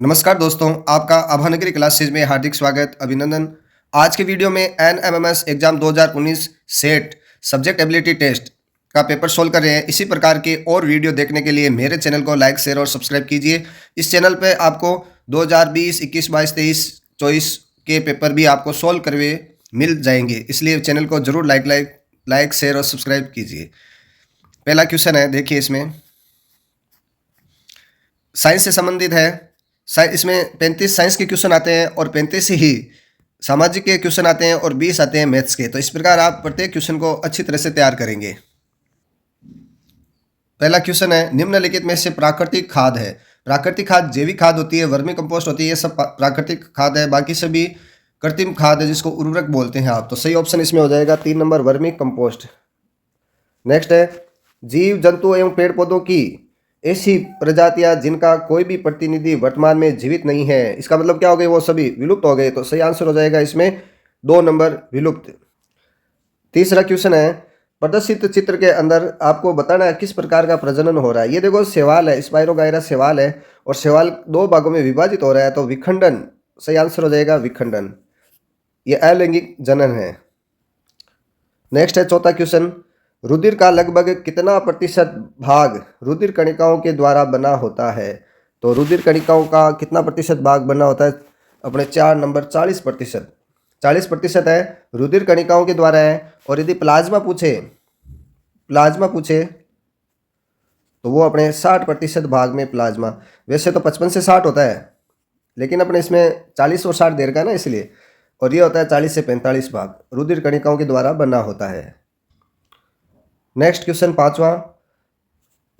नमस्कार दोस्तों, आपका आभानगरी क्लासेज में हार्दिक स्वागत, अभिनंदन। आज के वीडियो में NMMS exam 2019 set subject ability test का पेपर सोल्व कर रहे हैं। इसी प्रकार के और वीडियो देखने के लिए मेरे चैनल को लाइक, शेयर और सब्सक्राइब कीजिए। इस चैनल पे आपको 2020, 21, 22, 23, 24 के पेपर भी आपको सोल्व करके मिल जाएंगे, इसलिए चैनल को जरूर लाइक शेयर और सब्सक्राइब कीजिए। पहला क्वेश्चन है, देखिए इसमें साइंस से संबंधित है। इसमें 35 साइंस के क्वेश्चन आते हैं और 35 ही सामाजिक के क्वेश्चन आते हैं और 20 आते हैं मैथ्स के। तो इस प्रकार आप प्रत्येक क्वेश्चन को अच्छी तरह से तैयार करेंगे। पहला क्वेश्चन है, निम्नलिखित में से प्राकृतिक खाद है। प्राकृतिक खाद जैविक खाद होती है, वर्मी कंपोस्ट होती है, ये सब प्राकृतिक खाद है। बाकी सभी कृत्रिम खाद है, जिसको उर्वरक बोलते हैं आप। तो सही ऑप्शन इसमें हो जाएगा 3 नंबर, वर्मी कंपोस्ट। नेक्स्ट है, जीव जंतु एवं पेड़ पौधों की ऐसी प्रजातियां जिनका कोई भी प्रतिनिधि वर्तमान में जीवित नहीं है। इसका मतलब क्या हो गए, वो सभी विलुप्त हो गए। तो सही आंसर हो जाएगा इसमें 2 नंबर, विलुप्त। तीसरा क्वेश्चन है, प्रदर्शित चित्र के अंदर आपको बताना है किस प्रकार का प्रजनन हो रहा है। ये देखो शैवाल है, स्पाइरोगायरा शैवाल है और शैवाल 2 भागों में विभाजित हो रहा है। तो विखंडन सही आंसर हो जाएगा, विखंडन। ये अलैंगिक जनन है। नेक्स्ट है चौथा क्वेश्चन, रुधिर का लगभग कितना प्रतिशत भाग रुधिर कणिकाओं के द्वारा बना होता है। तो रुधिर कणिकाओं का कितना प्रतिशत भाग बना होता है, अपने 4 नंबर 40%। 40% है रुधिर कणिकाओं के द्वारा है। और यदि प्लाज्मा पूछे तो वो अपने 60% भाग में प्लाज्मा। वैसे तो 55 से 60 होता है, लेकिन अपने इसमें 40 और 60 दे रखा है ना, इसलिए। और ये होता है 40 से 45 भाग रुधिर कणिकाओं के द्वारा बना होता है। नेक्स्ट क्वेश्चन पांचवा,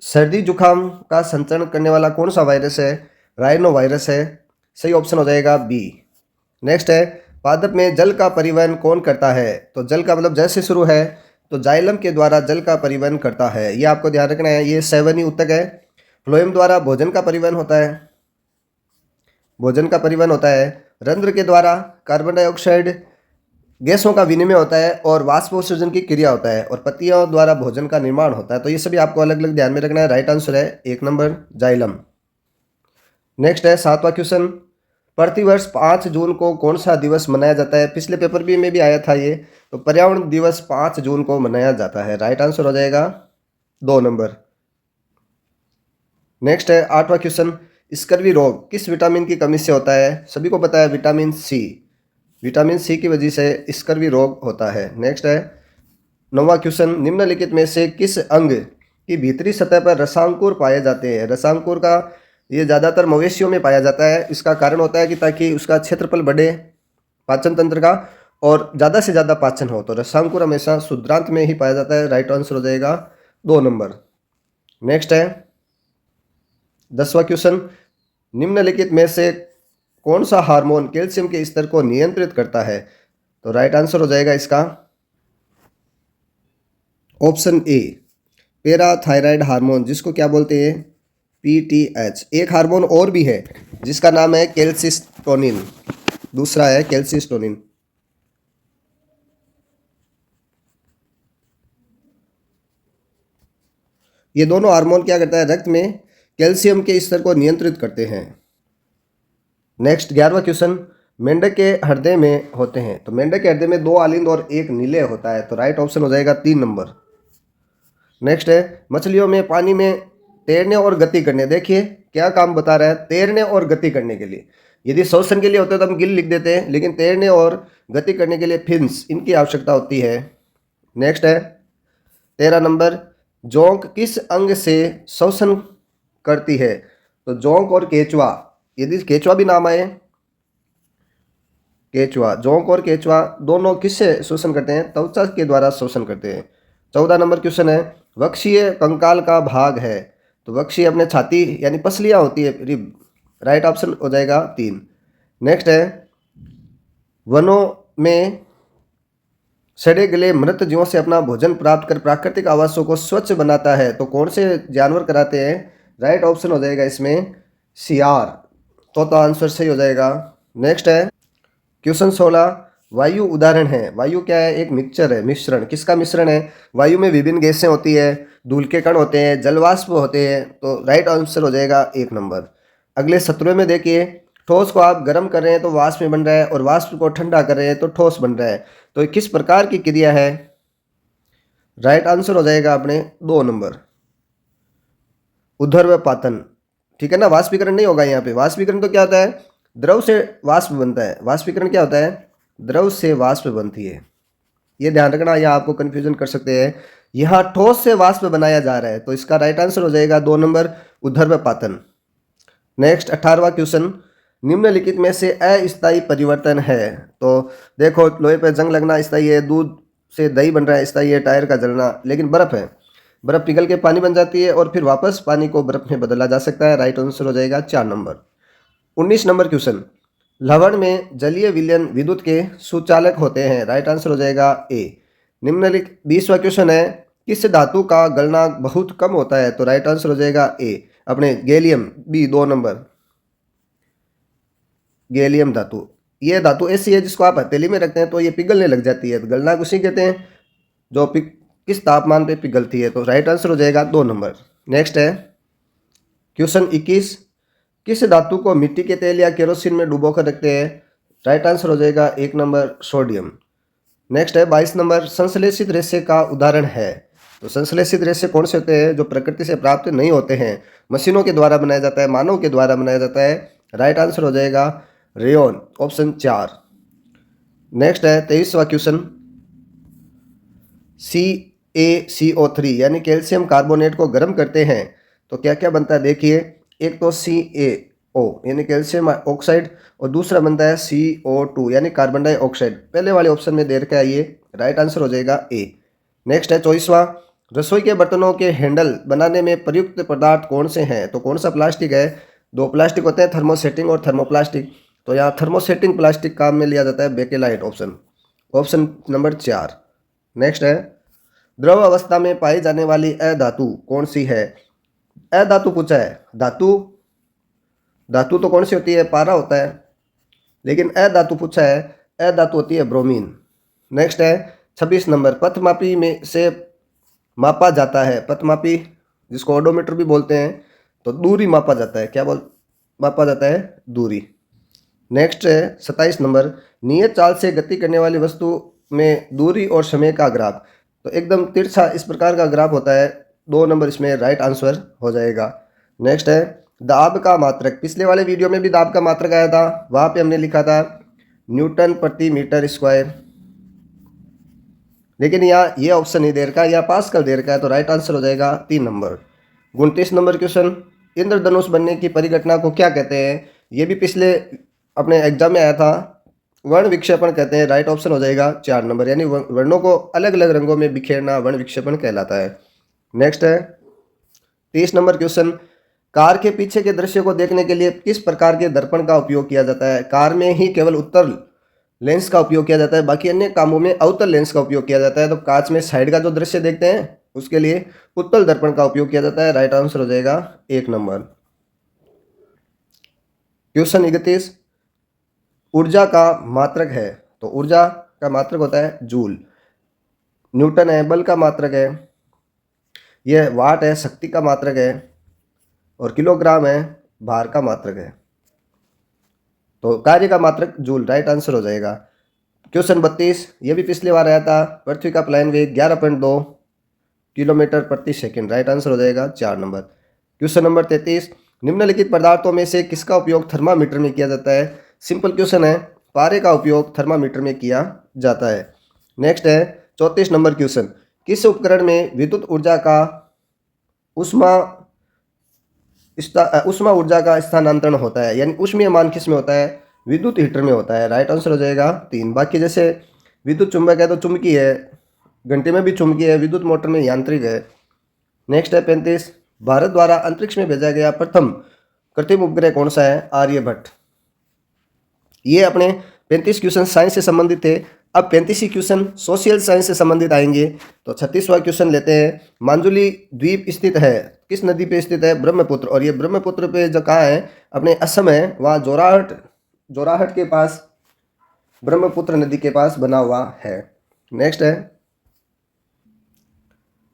सर्दी जुकाम का संचरण करने वाला कौन सा वायरस है। राइनो वायरस है। सही ऑप्शन हो जाएगा बी। नेक्स्ट है, पादप में जल का परिवहन कौन करता है। तो जल का मतलब जैसे शुरू है तो जाइलम के द्वारा जल का परिवहन करता है, ये आपको ध्यान रखना है। ये 7 ही उत्तक है। फ्लोएम द्वारा भोजन का परिवहन होता है, रंध्र के द्वारा कार्बन डाइऑक्साइड गैसों का विनिमय होता है और वाष्पोत्सर्जन की क्रिया होता है, और पत्तियों द्वारा भोजन का निर्माण होता है। तो ये सभी आपको अलग अलग ध्यान में रखना है। राइट आंसर है 1 नंबर, जाइलम। नेक्स्ट है 7वां क्वेश्चन, प्रतिवर्ष 5 जून को कौन सा दिवस मनाया जाता है। पिछले पेपर में भी आया था ये। तो पर्यावरण दिवस 5 जून को मनाया जाता है। राइट आंसर हो जाएगा 2 नंबर। नेक्स्ट है 8वां क्वेश्चन, स्कर्वी रोग किस विटामिन की कमी से होता है। सभी को पता है विटामिन सी की वजह से स्कर्वी रोग होता है। नेक्स्ट है 9वां क्वेश्चन, निम्नलिखित में से किस अंग की भीतरी सतह पर रसांकुर पाए जाते हैं। रसांकुर का ये ज़्यादातर मवेशियों में पाया जाता है। इसका कारण होता है कि ताकि उसका क्षेत्रफल बढ़े, पाचन तंत्र का, और ज़्यादा से ज़्यादा पाचन हो। तो रसांकुर हमेशा शुद्रांत में ही पाया जाता है। राइट आंसर हो जाएगा 2 नंबर। नेक्स्ट है 10वां क्वेश्चन, निम्नलिखित में से कौन सा हार्मोन कैल्शियम के स्तर को नियंत्रित करता है। तो राइट आंसर हो जाएगा इसका ऑप्शन ए, पैराथायराइड हार्मोन, जिसको क्या बोलते हैं, PTH। एक हार्मोन और भी है जिसका नाम है कैल्सिस्टोनिन, दूसरा है कैल्सिस्टोनिन। ये दोनों हार्मोन क्या करता है, रक्त में कैल्शियम के स्तर को नियंत्रित करते हैं। नेक्स्ट 11वां क्वेश्चन, मेंढक के हृदय में होते हैं। तो मेंढक के हृदय में 2 आलिंद और 1 नीले होता है। तो राइट ऑप्शन हो जाएगा 3 नंबर। नेक्स्ट है, मछलियों में पानी में तैरने और गति करने, देखिए क्या काम बता रहा है, तैरने और गति करने के लिए। यदि श्वसन के लिए होते तो हम गिल लिख देते हैं, लेकिन तैरने और गति करने के लिए फिन्स, इनकी आवश्यकता होती है। नेक्स्ट है 13 नंबर, जोंक किस अंग से श्वसन करती है। तो जोंक और केचुआ, यदि केचुआ भी नाम आए, जोंक और केचुआ दोनों किससे श्वसन करते हैं, त्वचा के द्वारा श्वसन करते हैं। 14 नंबर क्वेश्चन है, वक्षीय कंकाल का भाग है। तो वक्षीय अपने छाती यानी पसलियां होती है, रिब। राइट ऑप्शन हो जाएगा 3। नेक्स्ट है, वनों में सड़े गले मृत जीवों से अपना भोजन प्राप्त कर प्राकृतिक आवासों को स्वच्छ बनाता है। तो कौन से जानवर कराते हैं। राइट ऑप्शन हो जाएगा इसमें सियार। तो आंसर सही हो जाएगा। नेक्स्ट है क्वेश्चन 16, वायु उदाहरण है। वायु क्या है, एक मिक्सचर है, मिश्रण। किसका मिश्रण है, वायु में विभिन्न गैसें होती है, धूल के कण होते हैं, जलवाष्प होते हैं। तो राइट आंसर हो जाएगा 1 नंबर। अगले 17वें में देखिए, ठोस को आप गर्म कर रहे हैं तो वाष्प में बन रहा है, और वाष्प को ठंडा कर रहे हैं तो ठोस बन रहा है। तो ये किस प्रकार की क्रिया है? राइट आंसर हो जाएगा अपने 2 नंबर, ऊर्ध्वपातन। ठीक है ना, वाष्पीकरण नहीं होगा यहाँ पे। वाष्पीकरण तो क्या होता है? द्रव से वाष्प बनता है। वाष्पीकरण क्या होता है? द्रव से वाष्प बनती है। ये ध्यान रखना, या आपको कंफ्यूजन कर सकते हैं। यहाँ ठोस से वाष्प बनाया जा रहा है, तो इसका राइट आंसर हो जाएगा 2 नंबर, ऊर्ध्वपातन। नेक्स्ट 18वां क्वेश्चन, निम्नलिखित में से अस्थायी परिवर्तन है। तो देखो, लोहे पे जंग लगना स्थायी है, दूध से दही बन रहा है स्थायी है, टायर का जलना, लेकिन बर्फ है, बर्फ पिघल के पानी बन जाती है और फिर वापस पानी को बर्फ में बदला जा सकता है। राइट आंसर हो जाएगा 4 नंबर। 19 नंबर क्वेश्चन, लवण में जलीय विलयन विद्युत के सुचालक होते हैं। राइट आंसर हो जाएगा ए। निम्नलिखित 20वां क्वेश्चन है, किस धातु का गलनांक बहुत कम होता है? तो राइट आंसर हो जाएगा ए, अपने गैलियम, बी 2 नंबर, गैलियम धातु। ये धातु ऐसी है जिसको आप हथेली में रखते हैं तो ये पिघलने लग जाती है, तो गलनांक उसी कहते हैं जो किस तापमान पे पिघलती है। तो राइट आंसर हो जाएगा 2 नंबर। नेक्स्ट है क्वेश्चन 21, किस धातु को मिट्टी के तेल या केरोसिन में डुबो कर रखते हैं? राइट आंसर हो जाएगा 1 नंबर, सोडियम। नेक्स्ट है 22 नंबर, संश्लेषित रेशे का उदाहरण है। तो संश्लेषित रेशे कौन से होते हैं? जो प्रकृति से प्राप्त नहीं होते हैं, मशीनों के द्वारा बनाया जाता है, मानव के द्वारा बनाया जाता है। राइट आंसर हो जाएगा रेयन, ऑप्शन 4। नेक्स्ट है 23वां क्वेश्चन, CaCO3 यानी कैल्शियम कार्बोनेट को गर्म करते हैं तो क्या क्या बनता है? देखिए, एक तो CaO यानी कैल्शियम ऑक्साइड, और दूसरा बनता है CO2 यानी कार्बन डाइऑक्साइड। पहले वाले ऑप्शन में दे रखा है ये, राइट आंसर हो जाएगा ए। नेक्स्ट है 24वां, रसोई के बर्तनों के हैंडल बनाने में प्रयुक्त पदार्थ कौन से हैं? तो कौन सा प्लास्टिक है? 2 प्लास्टिक होते हैं, थर्मोसेटिंग और थर्मोप्लास्टिक। तो यहाँ थर्मोसेटिंग प्लास्टिक काम में लिया जाता है, बेकेलाइट, ऑप्शन नंबर 4। नेक्स्ट है, द्रव अवस्था में पाई जाने वाली अधातु कौन सी है? अधातु पूछा है। धातु तो कौन सी होती है? पारा होता है, लेकिन अधातु पूछा है, अधातु होती है ब्रोमीन। नेक्स्ट है 26 नंबर, पथमापी में से मापा जाता है। पथमापी जिसको ओडोमीटर भी बोलते हैं, तो दूरी मापा जाता है। क्या मापा जाता है? दूरी। नेक्स्ट है 27 नंबर, नियत चाल से गति करने वाली वस्तु में दूरी और समय का ग्राफ। तो एकदम तिरछा इस प्रकार का ग्राफ होता है। 2 नंबर इसमें राइट आंसर हो जाएगा। नेक्स्ट है दाब का मात्रक। पिछले वाले वीडियो में भी दाब का मात्रक आया था, वहाँ पे हमने लिखा था न्यूटन प्रति मीटर स्क्वायर, लेकिन यहाँ ये ऑप्शन नहीं दे रखा, यहाँ पास्कल दे रखा है। तो राइट आंसर हो जाएगा 3 नंबर। 29 नंबर क्वेश्चन, इंद्रधनुष बनने की परिघटना को क्या कहते हैं? ये भी पिछले अपने एग्जाम में आया था, वर्ण विक्षेपण कहते हैं। राइट ऑप्शन हो जाएगा 4 नंबर, यानी वर्णों को अलग अलग रंगों में बिखेरना वर्ण विक्षेपण कहलाता है। नेक्स्ट है 30 नंबर क्वेश्चन, कार के पीछे के दृश्य को देखने के लिए किस प्रकार के दर्पण का उपयोग किया जाता है? कार में ही केवल उत्तल लेंस का उपयोग किया जाता है, बाकी अन्य कामों में अवतल लेंस का उपयोग किया जाता है। तो कांच में साइड का जो दृश्य देखते हैं उसके लिए उत्तल दर्पण का उपयोग किया जाता है। राइट आंसर हो जाएगा 1 नंबर। क्वेश्चन 31, ऊर्जा का मात्रक है। तो ऊर्जा का मात्रक होता है जूल। न्यूटन है, बल का मात्रक है। यह वाट है, शक्ति का मात्रक है। और किलोग्राम है, भार का मात्रक है। तो कार्य का मात्रक जूल, राइट आंसर हो जाएगा। क्वेश्चन 32, ये भी पिछले बार आया था, पृथ्वी का प्लान वेग 11.2 किलोमीटर प्रति सेकंड। राइट आंसर हो जाएगा 4 नंबर। क्वेश्चन नंबर 33, निम्नलिखित पदार्थों में से किसका उपयोग थर्मामीटर में किया जाता है? सिंपल क्वेश्चन है, पारे का उपयोग थर्मामीटर में किया जाता है। नेक्स्ट है 34 नंबर क्वेश्चन, किस उपकरण में विद्युत ऊर्जा का उष्मा ऊर्जा का स्थानांतरण होता है, यानी ऊष्मीय मान किस में होता है? विद्युत हीटर में होता है। राइट आंसर हो जाएगा 3। बाकी जैसे विद्युत चुंबक है तो चुंबकीय है, घंटे में भी चुंबकीय है, विद्युत मोटर में यांत्रिक है। नेक्स्ट है 35, भारत द्वारा अंतरिक्ष में भेजा गया प्रथम कृत्रिम उपग्रह कौन सा है? आर्यभट्ट। ये अपने 35 क्वेश्चन साइंस से संबंधित थे। अब 35 क्वेश्चन सोशल साइंस से संबंधित आएंगे। तो 36वां क्वेश्चन लेते हैं, मांजुली द्वीप स्थित है, किस नदी पे स्थित है? ब्रह्मपुत्र। और ये ब्रह्मपुत्र पे जो कहाँ है? अपने असम है, वहाँ जोराहट के पास, ब्रह्मपुत्र नदी के पास बना हुआ है। नेक्स्ट है,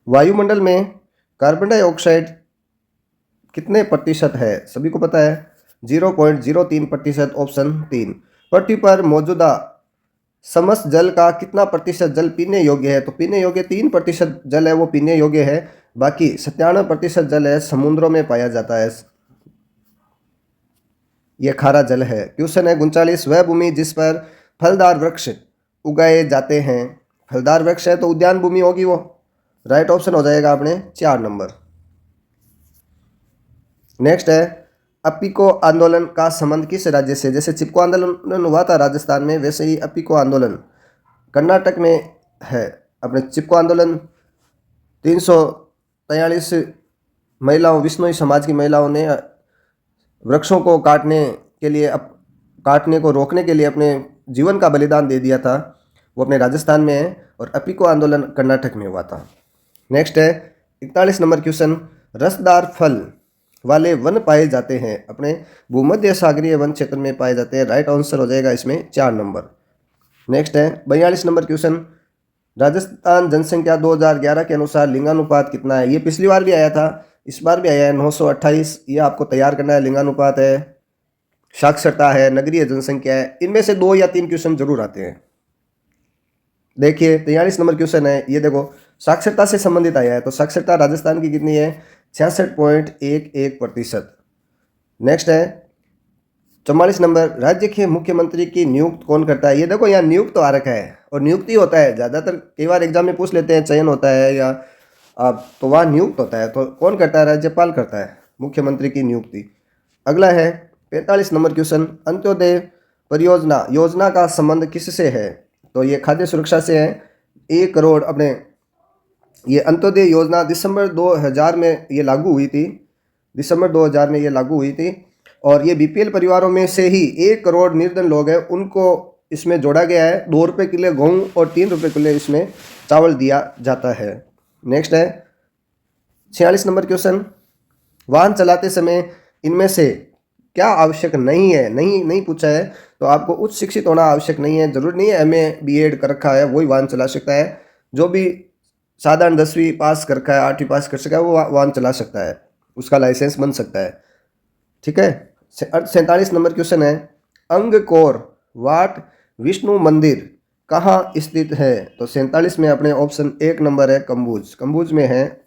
वायुमंडल में कार्बन डाइऑक्साइड कितने प्रतिशत है? सभी को पता है 0.03%, ऑप्शन 3। पृथ्वी पर मौजूदा समस्त जल का कितना प्रतिशत जल पीने योग्य है? तो पीने योग्य 3% जल है वो पीने योग्य है, बाकी 97% जल है समुद्रों में पाया जाता है, ये खारा जल है। क्वेश्चन है 39, वह भूमि जिस पर फलदार वृक्ष उगाए जाते हैं, फलदार वृक्ष है तो उद्यान भूमि होगी वो, राइट ऑप्शन हो जाएगा अपने 4 नंबर। नेक्स्ट है अपिको आंदोलन का संबंध किस राज्य से? जैसे चिपको आंदोलन हुआ था राजस्थान में, वैसे ही अपिको आंदोलन कर्नाटक में है। अपने चिपको आंदोलन 343 महिलाओं, विश्नोई समाज की महिलाओं ने वृक्षों को काटने को रोकने के लिए अपने जीवन का बलिदान दे दिया था, वो अपने राजस्थान में है, और अपिको आंदोलन कर्नाटक में हुआ था। नेक्स्ट है 41 नंबर क्वेश्चन, रसदार फल वाले वन पाए जाते हैं, अपने भूमध्य सागरीय वन क्षेत्र में पाए जाते हैं, राइट आंसर हो जाएगा इसमें 4 नंबर। नेक्स्ट है 42 नंबर क्वेश्चन, राजस्थान जनसंख्या 2011 के अनुसार लिंगानुपात कितना है? ये पिछली बार भी आया था, इस बार भी आया है 928। ये आपको तैयार करना है। लिंगानुपात है, साक्षरता है, नगरीय जनसंख्या है, इनमें से 2 या 3 क्वेश्चन जरूर आते हैं। देखिए 43 नंबर क्वेश्चन है, ये देखो साक्षरता से संबंधित आया है, तो साक्षरता राजस्थान की कितनी है? 66.11%। नेक्स्ट है 44 नंबर, राज्य के मुख्यमंत्री की नियुक्ति कौन करता है? ये देखो यहाँ नियुक्त तो आ रखा है, और नियुक्ति होता है ज़्यादातर, कई बार एग्जाम में पूछ लेते हैं चयन होता है या तो वहाँ नियुक्त होता है, तो कौन करता है? राज्यपाल करता है मुख्यमंत्री की नियुक्ति। अगला है 45 नंबर क्वेश्चन, अंत्योदय परियोजना योजना का संबंध किससे है? तो ये खाद्य सुरक्षा से है। 1 करोड़ अपने ये अंत्योदय योजना दिसंबर 2000 में ये लागू हुई थी, दिसंबर 2000 में ये लागू हुई थी, और ये बीपीएल परिवारों में से ही 1 करोड़ निर्धन लोग हैं, उनको इसमें जोड़ा गया है। 2 रुपये किलो गेहूँ और 3 रुपये किलो इसमें चावल दिया जाता है। नेक्स्ट है 46 नंबर क्वेश्चन, वाहन चलाते समय इनमें से क्या आवश्यक नहीं है? नहीं पूछा है, तो आपको उच्च शिक्षित होना आवश्यक नहीं है, जरूरी नहीं है एमए बीएड कर रखा है वही वाहन चला सकता है। जो भी साधारण 10वीं पास कर रखा है, 8वीं पास कर सका है, वो वाहन चला सकता है, उसका लाइसेंस बन सकता है। ठीक है। 47 नंबर क्वेश्चन है, अंगकोर वाट विष्णु मंदिर कहाँ स्थित है? तो 47 में अपने ऑप्शन 1 नंबर है कंबुज में है।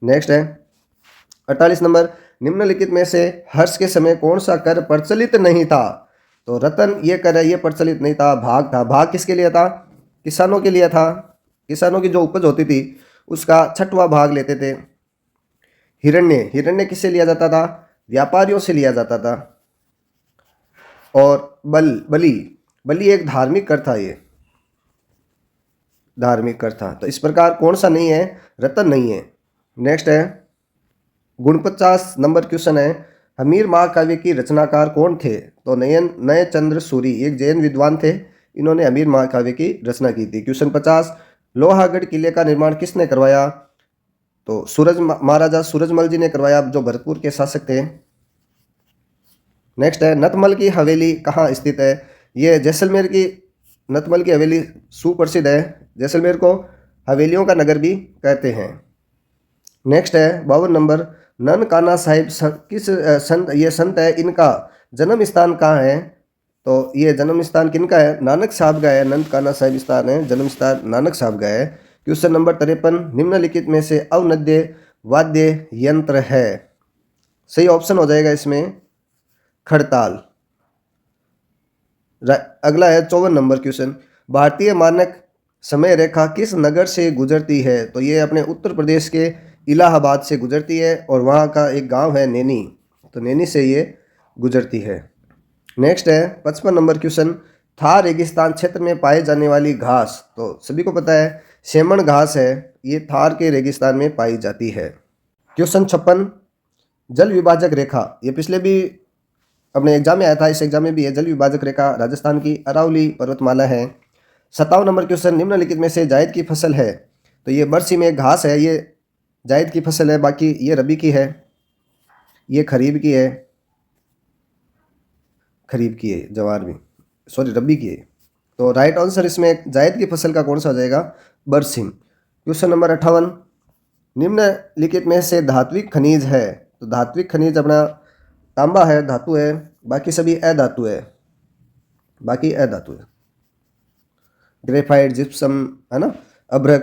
नेक्स्ट है 48 नंबर, निम्नलिखित में से हर्ष के समय कौन सा कर प्रचलित नहीं था? तो रतन ये कर है, ये प्रचलित नहीं था, भाग था। भाग किसके लिए था? किसानों के लिए था, किसानों की जो उपज होती थी उसका 6वां भाग लेते थे। हिरण्य किससे लिया जाता था? व्यापारियों से लिया जाता था। और बलि एक धार्मिक कर था, ये धार्मिक कर था। तो इस प्रकार कौन सा नहीं है? रतन नहीं है। नेक्स्ट है 49 नंबर क्वेश्चन है, हमीर महाकाव्य की रचनाकार कौन थे? तो नय चंद्र सूरी एक जैन विद्वान थे, इन्होंने हमीर महाकाव्य की रचना की थी। क्वेश्चन 50, लोहागढ़ किले का निर्माण किसने करवाया? तो महाराजा सूरजमल जी ने करवाया, जो भरतपुर के शासक थे। नेक्स्ट है नतमल की हवेली कहाँ स्थित है? ये जैसलमेर की नतमल की हवेली सुप्रसिद्ध है, जैसलमेर को हवेलियों का नगर भी कहते हैं। नेक्स्ट है 52 नंबर, ननकाना साहिब किस संत ये संत है, इनका जन्म स्थान कहाँ है? तो ये जन्म स्थान किनका है? नानक साहब का है। ननकाना साहिब स्थान है, जन्म स्थान नानक साहब का है। क्वेश्चन नंबर 53, निम्नलिखित में से अवनद्य वाद्य यंत्र है? सही ऑप्शन हो जाएगा इसमें खड़ताल। अगला है 54 नंबर क्वेश्चन, भारतीय मानक समय रेखा किस नगर से गुजरती है? तो ये अपने उत्तर प्रदेश के इलाहाबाद से गुजरती है, और वहाँ का एक गांव है नैनी, तो नैनी से ये गुजरती है। नेक्स्ट है 55 नंबर क्वेश्चन, थार रेगिस्तान क्षेत्र में पाए जाने वाली घास? तो सभी को पता है सेमण घास है, ये थार के रेगिस्तान में पाई जाती है। क्वेश्चन 56, जल विभाजक रेखा, ये पिछले भी अपने एग्जाम में आया था, इस एग्जाम में भी है। जल विभाजक रेखा राजस्थान की अरावली पर्वतमाला है। 57 नंबर क्वेश्चन, निम्नलिखित में से जायद की फसल है? तो ये बरसी में घास है, ये जायद की फसल है, बाकी ये रबी की है, ये खरीफ की है, जवार भी रबी की है। तो राइट आंसर इसमें जायद की फसल का कौन सा हो जाएगा? बरसीम। क्वेश्चन नंबर 58, निम्नलिखित में से धात्विक खनिज है? तो धात्विक खनिज अपना तांबा है, धातु है, बाकी सभी अधातु है, बाकी अधातु है। ग्रेफाइट, जिप्सम, है ना, अभ्रक।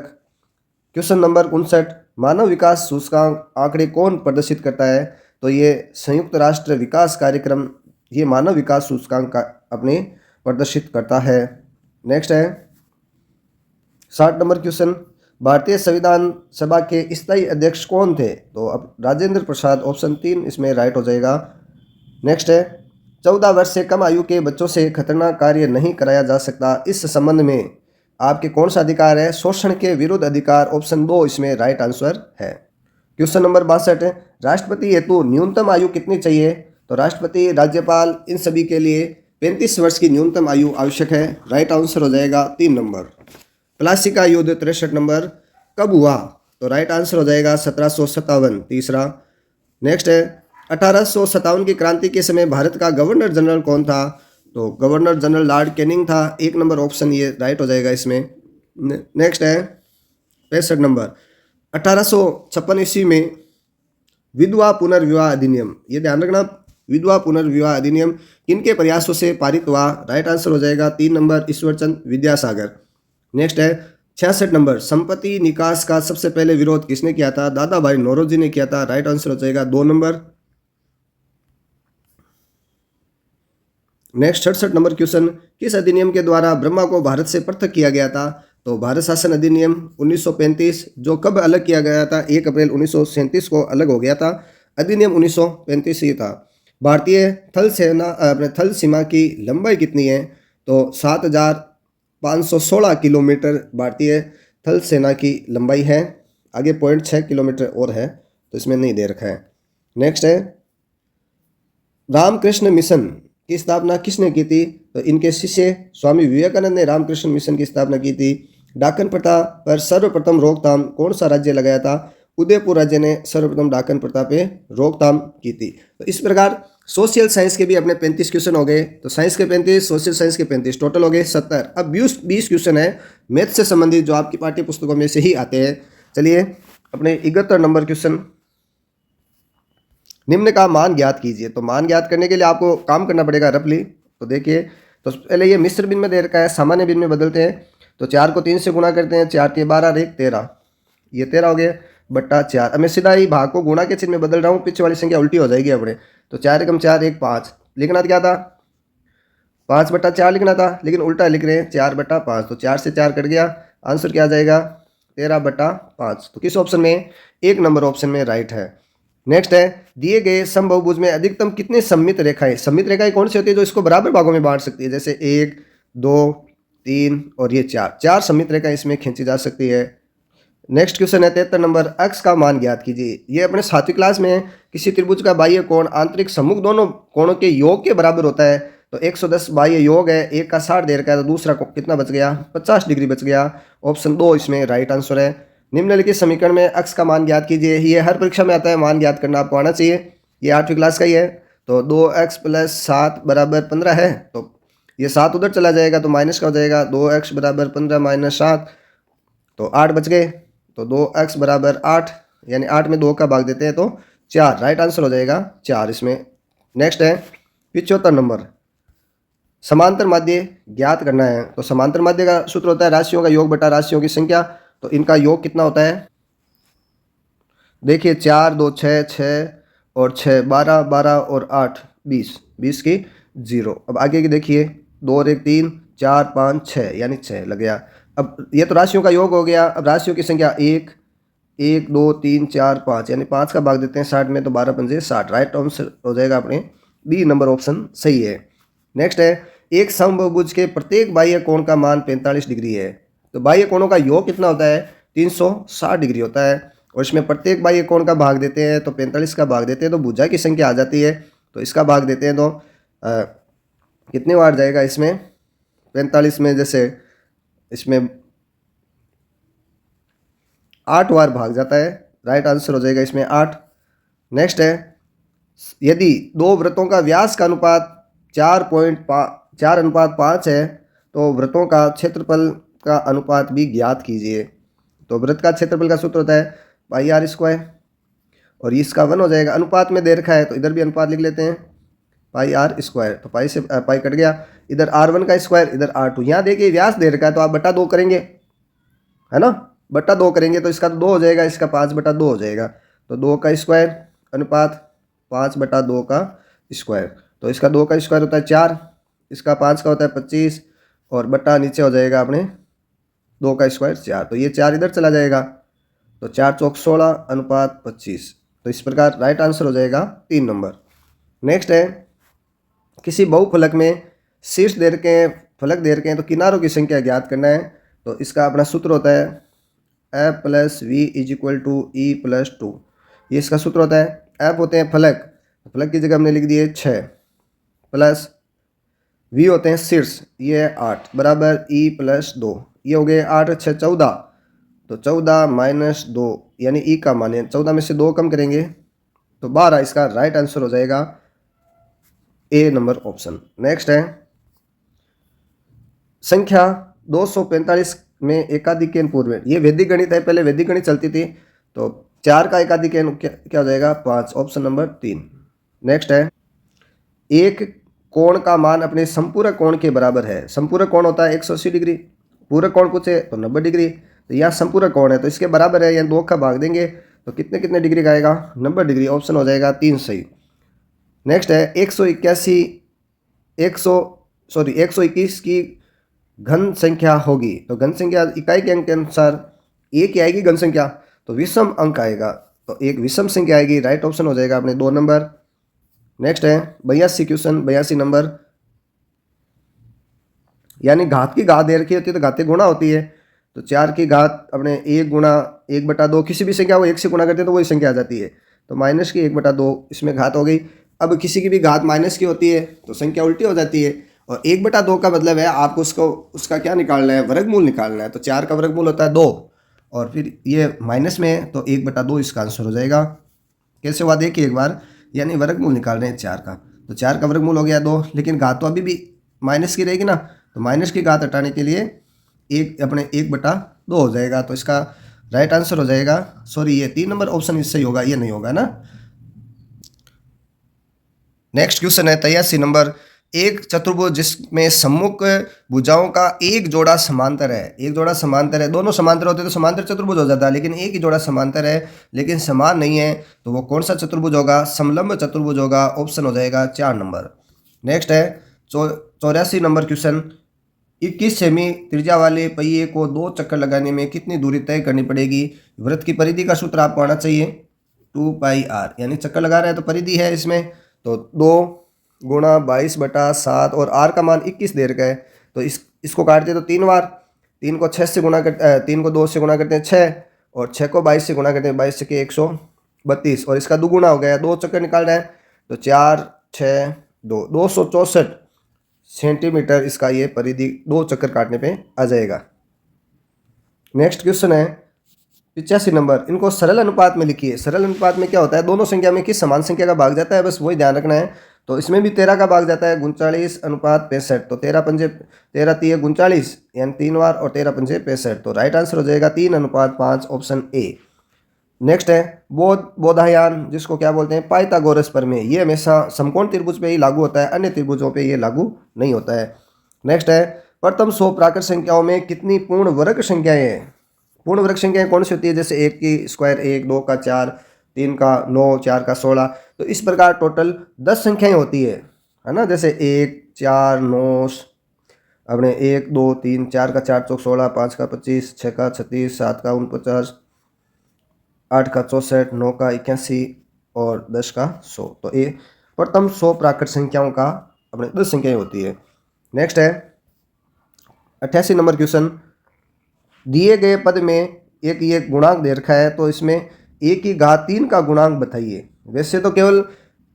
क्वेश्चन नंबर 59, मानव विकास सूचकांक आंकड़े कौन प्रदर्शित करता है? तो ये संयुक्त राष्ट्र विकास कार्यक्रम ये मानव विकास सूचकांक का अपने प्रदर्शित करता है। नेक्स्ट है 60 नंबर क्वेश्चन, भारतीय संविधान सभा के स्थायी अध्यक्ष कौन थे? तो अब राजेंद्र प्रसाद, ऑप्शन 3 इसमें राइट हो जाएगा। नेक्स्ट है 14 वर्ष से कम आयु के बच्चों से खतरनाक कार्य नहीं कराया जा सकता, इस संबंध में आपके कौन सा अधिकार है? शोषण के विरुद्ध अधिकार, ऑप्शन 2 इसमें राइट आंसर है। क्वेश्चन नंबर 62, राष्ट्रपति हेतु न्यूनतम आयु कितनी चाहिए? तो राष्ट्रपति, राज्यपाल, इन सभी के लिए 35 वर्ष की न्यूनतम आयु आवश्यक है। राइट आंसर हो जाएगा 3 नंबर। प्लासी का युद्ध 63 नंबर कब हुआ? तो राइट आंसर हो जाएगा 1757, तीसरा। नेक्स्ट है 1857 की क्रांति के समय भारत का गवर्नर जनरल कौन था? तो गवर्नर जनरल लॉर्ड कैनिंग था, 1 नंबर ऑप्शन ये राइट हो जाएगा इसमें। नेक्स्ट है 65 नंबर, 1856 ईस्वी में विधवा पुनर्विवाह अधिनियम, ये ध्यान रखना, विधवा पुनर्विवाह अधिनियम किनके प्रयासों से पारित हुआ? राइट आंसर हो जाएगा 3 नंबर, ईश्वरचंद विद्यासागर। नेक्स्ट है 66 नंबर, संपत्ति निकास का सबसे पहले विरोध किसने किया था? दादा भाई नौरोजी ने किया था। राइट आंसर हो जाएगा 2 नंबर। नेक्स्ट 67 नंबर क्वेश्चन, किस अधिनियम के द्वारा ब्रह्मा को भारत से पृथक किया गया था? तो भारत शासन अधिनियम 1935, जो कब अलग किया गया था? 1 अप्रैल 1937 को अलग हो गया था। अधिनियम 1935 ही था। भारतीय थल सेना अपने थल सीमा की लंबाई कितनी है? तो 7516 किलोमीटर भारतीय थल सेना की लंबाई है। आगे 0.6 किलोमीटर और है, तो इसमें नहीं दे रखा है। नेक्स्ट है रामकृष्ण मिशन की स्थापना किसने की थी? तो इनके शिष्य स्वामी विवेकानंद ने रामकृष्ण मिशन की स्थापना की थी। डाकन प्रथा पर सर्वप्रथम रोकथाम कौन सा राज्य लगाया था? उदयपुर राज्य ने सर्वप्रथम डाकन प्रथा पे रोकथाम की थी। तो इस प्रकार सोशल साइंस के भी अपने 35 क्वेश्चन हो गए। तो साइंस के 35, सोशल साइंस के 35, टोटल हो गए 70। अब 20 क्वेश्चन है मैथ से संबंधित जो आपकी पाठ्य पुस्तकों में से ही आते हैं। चलिए अपने 71 नंबर क्वेश्चन, निम्न का मान ज्ञात कीजिए। तो मान ज्ञात करने के लिए आपको काम करना पड़ेगा रफली। तो देखिए, तो पहले ये मिश्र भिन्न में दे रखा है, सामान्य भिन्न में बदलते हैं। तो 4 को 3 से गुणा करते हैं, 4 के 12 और 1 13, ये 13 हो गया बट्टा 4। अब मैं सीधा ही भाग को गुणा के चिन्ह में बदल रहा हूँ, पीछे वाली संख्या उल्टी हो जाएगी अपने। तो 4 एकम 4, 1 5 लिखना क्या था? 5 बट्टा 4 लिखना था, लेकिन उल्टा लिख रहे हैं 4 बट्टा 5। तो 4 से 4 कट गया, आंसर क्या आ जाएगा? 13 बट्टा 5। तो किस ऑप्शन में? 1 नंबर ऑप्शन में राइट है। नेक्स्ट है दिए गए समबाहुभुज में अधिकतम कितने सममित रेखाएं? सममित रेखाएं कौन सी होती है जो इसको बराबर भागों में बांट सकती है? जैसे 1 2 3 और ये 4 सममित रेखाएं इसमें खींची जा सकती है। नेक्स्ट क्वेश्चन है 73 नंबर, अक्ष का मान ज्ञात कीजिए। ये अपने 7वीं क्लास में किसी त्रिभुज का बाह्य कोण आंतरिक सम्मुख दोनों कोणों के योग के बराबर होता है। तो 110 बाह्य योग है, एक का 60 दे रखा है, तो दूसरा को कितना बच गया? 50 डिग्री बच गया। ऑप्शन 2 इसमें राइट आंसर है। निम्नलिखित समीकरण में अक्ष का मान ज्ञात कीजिए। ये हर परीक्षा में आता है, मान ज्ञात करना आपको आना चाहिए। ये 8वीं क्लास का ही है। तो 2x + 7 = 15 है, तो ये 7 उधर चला जाएगा तो माइनस का हो जाएगा। 2x = 15 - 7, तो 8 बच गए। तो 2x = 8, यानी 8 में 2 का भाग देते हैं तो 4, राइट आंसर हो जाएगा 4 इसमें। नेक्स्ट है 75 नंबर, समांतर माध्य ज्ञात करना है। तो समांतर माध्य का सूत्र होता है राशियों का योग बटा राशियों की संख्या। तो इनका योग कितना होता है? देखिए 4 2 6 6 और 6 12 12 और 8 20 20 की 0। अब आगे की देखिए 2 और 1 3 4 5 6, यानी 6 लग गया। अब ये तो राशियों का योग हो गया। अब राशियों की संख्या 1 1 2 3 4 5, यानी 5 का भाग देते हैं 60 में, तो 12 पंजे 60, राइट आंसर हो जाएगा अपने बी नंबर ऑप्शन सही है। नेक्स्ट है एक समबाहुभुज के प्रत्येक बाह्य कोण का मान 45 डिग्री है। तो बाह्य कोणों का योग कितना होता है? 360 डिग्री होता है, और इसमें प्रत्येक बाह्य कोण का भाग देते हैं तो 45 का भाग देते हैं तो भुजा की संख्या आ जाती है। तो इसका भाग देते हैं तो कितने बार जाएगा इसमें? 45 में जैसे इसमें 8 बार भाग जाता है, राइट आंसर हो जाएगा इसमें 8। नेक्स्ट है यदि दो वृत्तों का व्यास का अनुपात 4:5 है तो वृत्तों का क्षेत्रफल का अनुपात भी ज्ञात कीजिए। तो वृत्त का क्षेत्रफल का सूत्र होता है πr²। और इसका 1 हो जाएगा। अनुपात में दे रखा है तो इधर भी अनुपात लिख लेते हैं, पाई आर स्क्वायर, तो पाई से पाई कट गया, इधर R1 का स्क्वायर, इधर R2। यहाँ देखिए व्यास दे रखा है तो आप बटा 2 करेंगे, है ना, बटा 2 करेंगे तो इसका तो 2 हो जाएगा, इसका 5/2 हो जाएगा। तो 2 का स्क्वायर अनुपात 5/2 का स्क्वायर, तो इसका 2 का स्क्वायर होता है 4, इसका 5 का होता है 25, और बटा नीचे हो जाएगा अपने 2 का स्क्वायर 4, तो ये 4 इधर चला जाएगा, तो 4 चौक 16 अनुपात 25। तो इस प्रकार राइट आंसर हो जाएगा 3 नंबर। नेक्स्ट है, किसी बहुफलक में शीर्ष दे रखे हैं, फलक दे रखे हैं, तो किनारों की संख्या ज्ञात करना है। तो इसका अपना सूत्र होता है F + V = E+2, ये इसका सूत्र होता है। F होते हैं फलक, फलक की जगह हमने लिख दिए 6, प्लस V होते हैं शीर्ष, ये 8 बराबर E+2, ये हो गए 8 6 14, तो 14 - 2 यानी E का मान है 14 में से 2 कम करेंगे तो 12, इसका राइट आंसर हो जाएगा ए नंबर ऑप्शन। नेक्स्ट है, संख्या 245 में एकाधिक n पूर्व, ये वैदिक गणित है, पहले वैदिक गणित चलती थी, तो 4 का एकाधिक n क्या हो जाएगा 5, ऑप्शन नंबर 3। नेक्स्ट है, एक कोण का मान अपने संपूरक कोण के बराबर है। संपूरक कोण होता है 180 डिग्री, पूरक कोण पूछे तो 90 डिग्री, तो यहाँ संपूरक कोण है तो इसके बराबर है, यहाँ 2 का भाग देंगे तो कितने कितने डिग्री का आएगा 90 डिग्री, ऑप्शन हो जाएगा 3 सही। नेक्स्ट है, 121 की घन संख्या होगी, तो घन संख्या इकाई के अंक के अनुसार एक ही आएगी घन संख्या, तो विषम अंक आएगा, तो एक विषम संख्या आएगी, राइट ऑप्शन हो जाएगा अपने 2 नंबर। नेक्स्ट है 82 क्वेश्चन 82 नंबर, यानी घात की घात दे रखी होती है तो घाते गुणा होती है, तो 4 की घात अपने 1 × 1/2, किसी भी संख्या को 1 से गुणा करते हैं तो वही संख्या आ जाती है, तो माइनस की 1/2 इसमें घात हो गई। अब किसी की भी घात माइनस की होती है तो संख्या उल्टी हो जाती है, और 1/2 का मतलब है आपको उसका क्या निकालना है, वर्गमूल निकालना है, तो 4 का वर्गमूल होता है 2, और फिर ये माइनस में है तो 1/2 इसका आंसर हो जाएगा। कैसे हुआ देखिए एक बार, यानी वर्गमूल निकाल रहे हैं 4 का, तो 4 का वर्गमूल हो गया 2, लेकिन घात तो अभी भी माइनस की रहेगी ना, तो माइनस की घात हटाने के लिए अपने 1/2 हो जाएगा, तो इसका राइट आंसर हो जाएगा, सॉरी ये 3 नंबर ऑप्शन इससे ही होगा, ये नहीं होगा ना। नेक्स्ट क्वेश्चन है 83 नंबर, एक चतुर्भुज जिसमें सम्मुख भुजाओं का एक जोड़ा समांतर है, एक जोड़ा समांतर है, दोनों समांतर होते तो समांतर चतुर्भुज हो जाता है, लेकिन एक ही जोड़ा समांतर है लेकिन समान नहीं है, तो वो कौन सा चतुर्भुज होगा, समलंब चतुर्भुज होगा, ऑप्शन हो जाएगा 4 नंबर। नेक्स्ट है 84 नंबर क्वेश्चन, 21 सेमी त्रिज्या वाले पहिए को 2 चक्कर लगाने में कितनी दूरी तय करनी पड़ेगी। वृत्त की परिधि का सूत्र आपको आना चाहिए 2πr, यानी चक्कर लगा रहे हैं तो परिधि है इसमें, तो 2 × 22/7 और r का मान 21 दे रखा है, तो इसको काटते तो 3 बार, 3 को 6 से गुणा करते 3 को 2 से गुणा करते हैं 6, और 6 को 22 से गुणा करते हैं 22 से 132, और इसका दुगुना हो गया, 2 चक्कर निकाल रहे हैं तो 4 6 2 264 सेंटीमीटर इसका ये परिधि 2 चक्कर काटने पे आ जाएगा। नेक्स्ट क्वेश्चन है 85 नंबर, इनको सरल अनुपात में लिखिए। सरल अनुपात में क्या होता है, दोनों संख्या में किस समान संख्या का भाग जाता है, बस वही ध्यान रखना है। तो इसमें भी 13 का भाग जाता है 39/65, तो 13 पंजे 13 × 39 यानी 3 बार, और 13 पंजे 65, तो राइट आंसर हो जाएगा 3:5, ऑप्शन ए। नेक्स्ट है बोधायन, जिसको क्या बोलते हैं पाइथागोरस प्रमेय, ये हमेशा समकोण त्रिभुज पे ही लागू होता है, अन्य त्रिभुजों पे ये लागू नहीं होता है। नेक्स्ट है, प्रथम 100 प्राकृत संख्याओं में कितनी पूर्ण वर्ग संख्याएं हैं। पूर्ण वर्ग संख्याएं कौन सी होती है, जैसे 1 की स्क्वायर 1, 2 का 4, 3 का 9, 4 का 16, तो इस प्रकार टोटल 10 संख्याएं होती है ना, जैसे 1 4 9 अपने 1 2 3 4 का 4 चौक 16, 5 का 25, 6 का 36, 7 का 49, 8 का 64, 9 का 81 और 10 का 100, तो ये प्रथम 100 प्राकृत संख्याओं का अपने 10 संख्याएं होती है। नेक्स्ट है 88 नंबर क्वेश्चन, दिए गए पद में एक गुणांक दे रखा है, तो इसमें 1/3 का गुणांक बताइए। वैसे तो केवल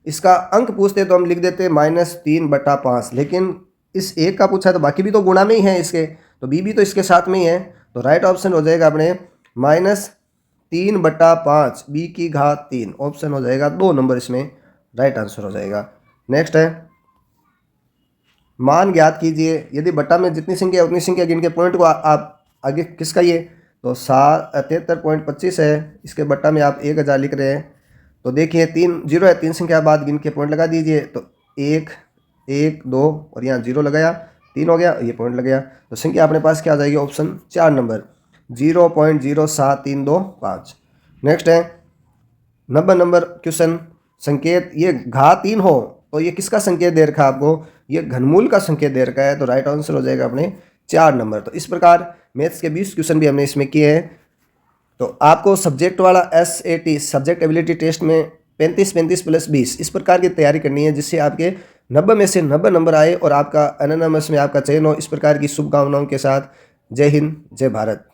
इसका अंक पूछते तो हम लिख देते -3/5, लेकिन इस एक का पूछा तो बाकी भी तो गुणा में ही है इसके, तो बी भी तो इसके साथ में ही है, तो राइट ऑप्शन हो जाएगा अपने -3/5 b⁻3, ऑप्शन हो जाएगा 2 नंबर, इसमें राइट आंसर हो जाएगा। नेक्स्ट है, मान ज्ञात कीजिए। यदि बट्टा में जितनी संख्या है उतनी संख्या गिन के पॉइंट को आप आगे किसका ये, तो 73.25 है, इसके बट्टा में आप 1000 लिख रहे हैं, तो देखिए 3 जीरो है, 3 संख्या बाद गिन के पॉइंट लगा दीजिए। तो 1 1 2 और यहाँ 0 लगाया, 3 हो गया, ये पॉइंट लग गया। तो संख्या अपने पास क्या आ जाएगी? Option 4 number 0.07325। नेक्स्ट है 90 नंबर क्वेश्चन। संकेत ये घा 3 हो तो ये किसका संकेत दे रखा है आपको? ये घनमूल का संकेत दे रखा है। तो राइट आंसर हो जाएगा अपने 4 नंबर। तो इस प्रकार मैथ्स के 20 क्वेश्चन भी हमने इसमें किए हैं। तो आपको सब्जेक्ट वाला SAT सब्जेक्ट एबिलिटी टेस्ट में 35 प्लस 20 इस प्रकार की तैयारी करनी है, जिससे आपके 90 में से 90 नंबर आए और आपका एनएनएमएस में आपका चयन हो। इस प्रकार की शुभकामनाओं के साथ जय हिंद, जय भारत।